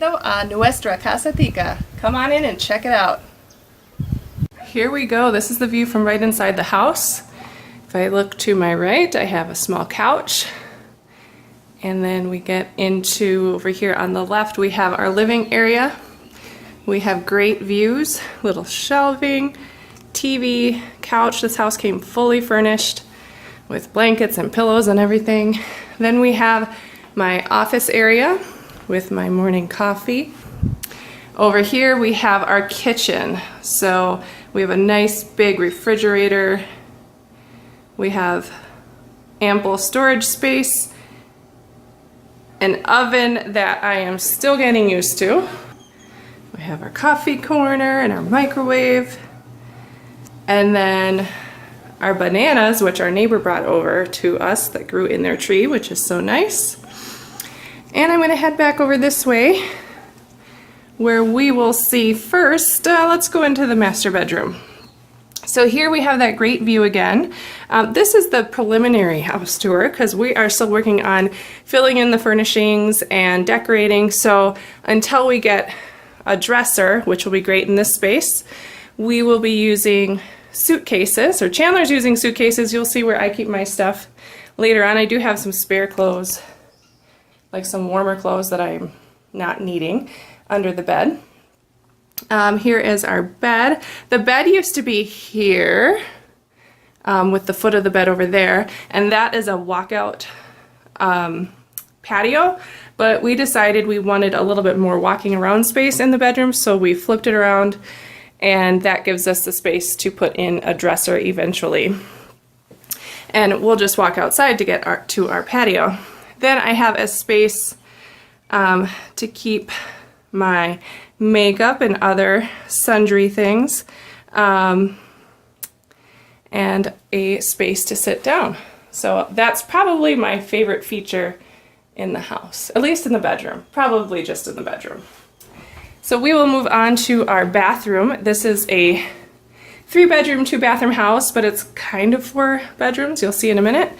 Bienvenido a nuestra Casa Tica. Come on in and check it out. Here we go. This is the view from right inside the house. If I look to my right, I have a small couch. And then we get into over here on the left, we have our living area. We have great views, little shelving, TV, couch. This house came fully furnished with blankets and pillows and everything. Then we have my office area with my morning coffee. Over here we have our kitchen. So we have a nice big refrigerator. We have ample storage space, an oven that I am still getting used to. We have our coffee corner and our microwave. And then our bananas, which our neighbor brought over to us that grew in their tree, which is so nice. And I'm gonna head back over this way where we will see first, let's go into the master bedroom. So here we have that great view again. This is the preliminary house tour because we are still working on filling in the furnishings and decorating. So until we get a dresser, which will be great in this space, we will be using suitcases, or Chandler's using suitcases. You'll see where I keep my stuff later on. I do have some spare clothes, like some warmer clothes that I'm not needing under the bed. Here is our bed. The bed used to be here with the foot of the bed over there, and that is a walkout patio, but we decided we wanted a little bit more walking around space in the bedroom, so we flipped it around, and that gives us the space to put in a dresser eventually. And we'll just walk outside to get to our patio. Then I have a space to keep my makeup and other sundry things, and a space to sit down. So that's probably my favorite feature in the house, at least in the bedroom, probably just in the bedroom. So we will move on to our bathroom. This is a 3-bedroom, 2-bathroom house, but it's kind of 4 bedrooms. You'll see in a minute.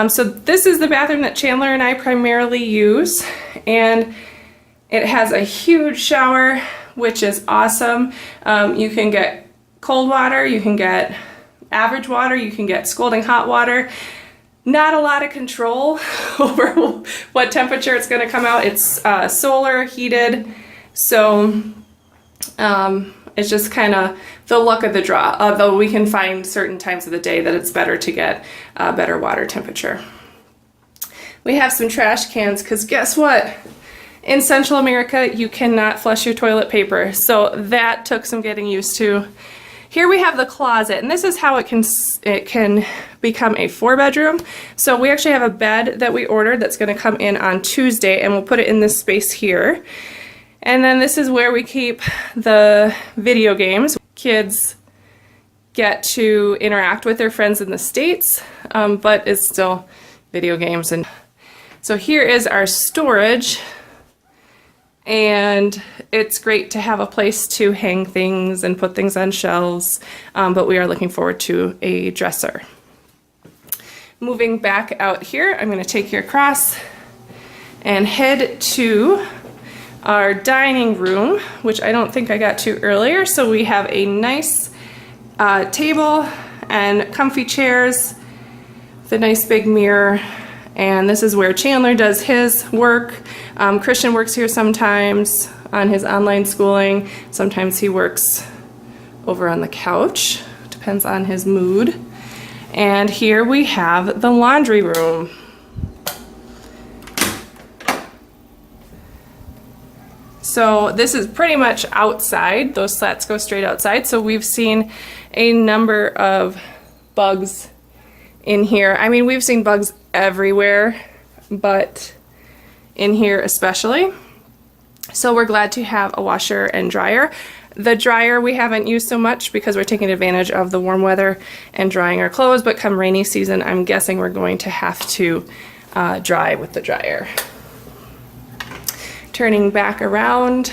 So this is the bathroom that Chandler and I primarily use, and it has a huge shower, which is awesome. You can get cold water, you can get average water, you can get scalding hot water. Not a lot of control over what temperature it's going to come out. It's solar heated, so it's just kind of the luck of the draw, although we can find certain times of the day that it's better to get better water temperature. We have some trash cans because guess what? In Central America, you cannot flush your toilet paper, so that took some getting used to. Here we have the closet, and this is how it can become a 4-bedroom. So we actually have a bed that we ordered that's going to come in on Tuesday, and we'll put it in this space here. And then this is where we keep the video games. Kids get to interact with their friends in the States, but it's still video games. And so here is our storage, and it's great to have a place to hang things and put things on shelves, but we are looking forward to a dresser. Moving back out here, I'm going to take you across and head to our dining room, which I don't think I got to earlier. So we have a nice table and comfy chairs with a nice big mirror, and this is where Chandler does his work. Christian works here sometimes on his online schooling. Sometimes he works over on the couch, depends on his mood. And here we have the laundry room. So this is pretty much outside. Those slats go straight outside. So we've seen a number of bugs in here. I mean, we've seen bugs everywhere, but in here especially. So we're glad to have a washer and dryer. The dryer we haven't used so much because we're taking advantage of the warm weather and drying our clothes, but come rainy season, I'm guessing we're going to have to dry with the dryer. Turning back around,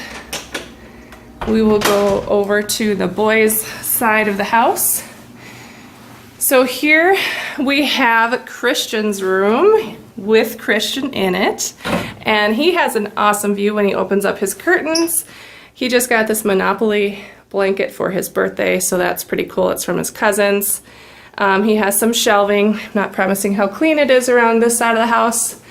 we will go over to the boys' side of the house. So here we have Christian's room with Christian in it, And he has an awesome view when he opens up his curtains. He just got this Monopoly blanket for his birthday, so that's pretty cool. It's from his cousins. He has some shelving. I'm not promising how clean it is around this side of the house.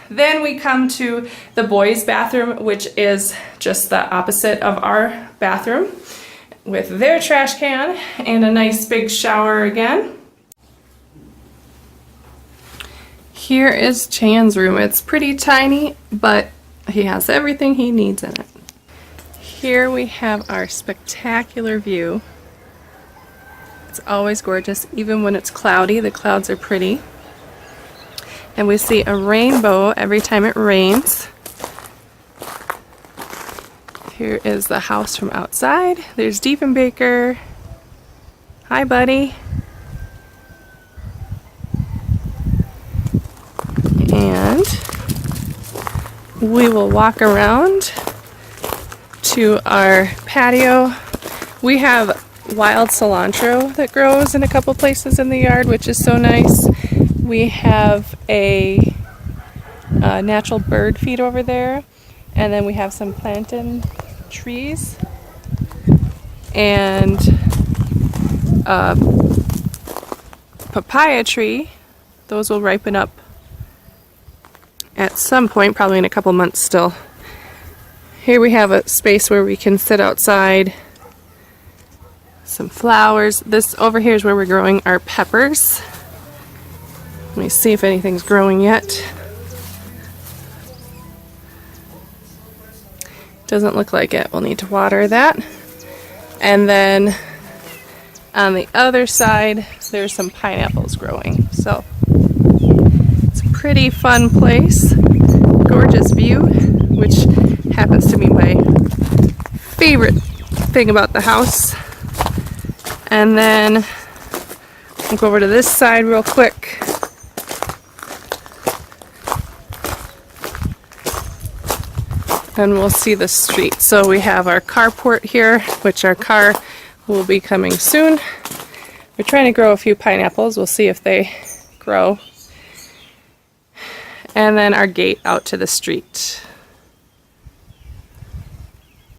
Then we come to the boys' bathroom, which is just the opposite of our bathroom, with their trash can and a nice big shower again. Here is Chan's room. It's pretty tiny, but he has everything he needs in it. Here we have our spectacular view. It's always gorgeous, even when it's cloudy. The clouds are pretty. And we see a rainbow every time it rains. Here is the house from outside. There's Diefenbaker. Hi, buddy. And we will walk around to our patio. We have wild cilantro that grows in a couple places in the yard, which is so nice. We have a natural bird feed over there, and then we have some plantain trees and a papaya tree. Those will ripen up at some point, probably in a couple months still. Here we have a space where we can sit outside. Some flowers. This over here is where we're growing our peppers. Let me see if anything's growing yet. Doesn't look like it. We'll need to water that. And then on the other side, there's some pineapples growing. So it's a pretty fun place. Gorgeous view, which happens to be my favorite thing about the house. And then we'll go over to this side real quick. And we'll see the street. So we have our carport here, which our car will be coming soon. We're trying to grow a few pineapples. We'll see if they grow. And then our gate out to the street.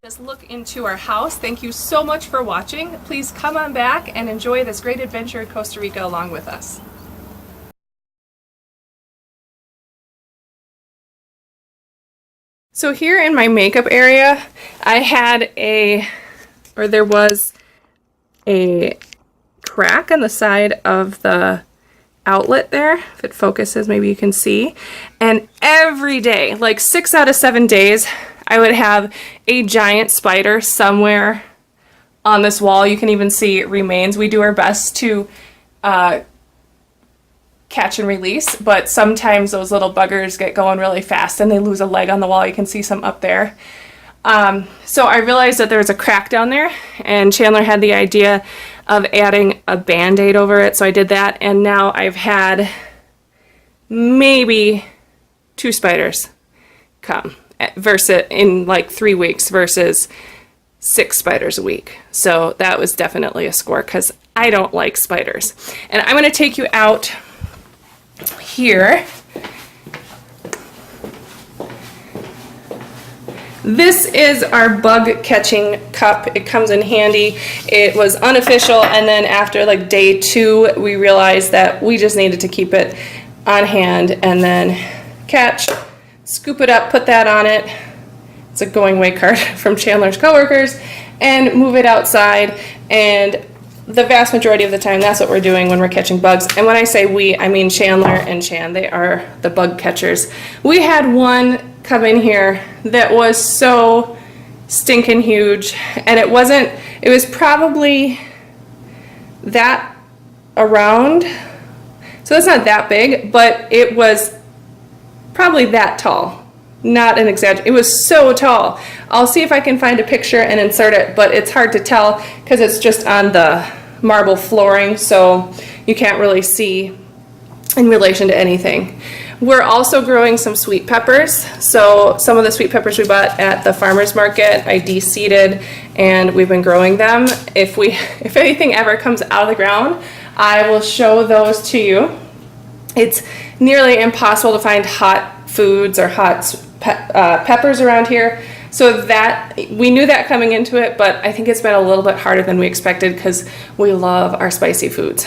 Just look into our house. Thank you so much for watching. Please come on back and enjoy this great adventure in Costa Rica along with us. So here in my makeup area, there was a crack on the side of the outlet there. If it focuses, maybe you can see. And every day, like 6 out of 7 days, I would have a giant spider somewhere on this wall. You can even see it remains. We do our best to catch and release, but sometimes those little buggers get going really fast and they lose a leg on the wall. You can see some up there. So I realized that there was a crack down there, and Chandler had the idea of adding a Band-Aid over it, so I did that, and now I've had maybe 2 spiders come versus in like 3 weeks versus 6 spiders a week. So that was definitely a score because I don't like spiders. And I'm going to take you out here. This is our bug catching cup. It comes in handy. It was unofficial, and then after like day 2 we realized that we just needed to keep it on hand and then catch, scoop it up, put that on it. It's a going away card from Chandler's coworkers, and move it outside. And the vast majority of the time, that's what we're doing when we're catching bugs. And when I say we, I mean Chandler and Chan. They are the bug catchers. We had one come in here that was so stinking huge, and it was probably that around, so it's not that big, but it was probably that tall. Not an exaggeration. It was so tall. I'll see if I can find a picture and insert it, but it's hard to tell because it's just on the marble flooring, so you can't really see in relation to anything. We're also growing some sweet peppers. So some of the sweet peppers we bought at the farmer's market, I de-seeded, and we've been growing them. If anything ever comes out of the ground, I will show those to you. It's nearly impossible to find hot foods or peppers around here. So that, we knew that coming into it, but I think it's been a little bit harder than we expected because we love our spicy foods.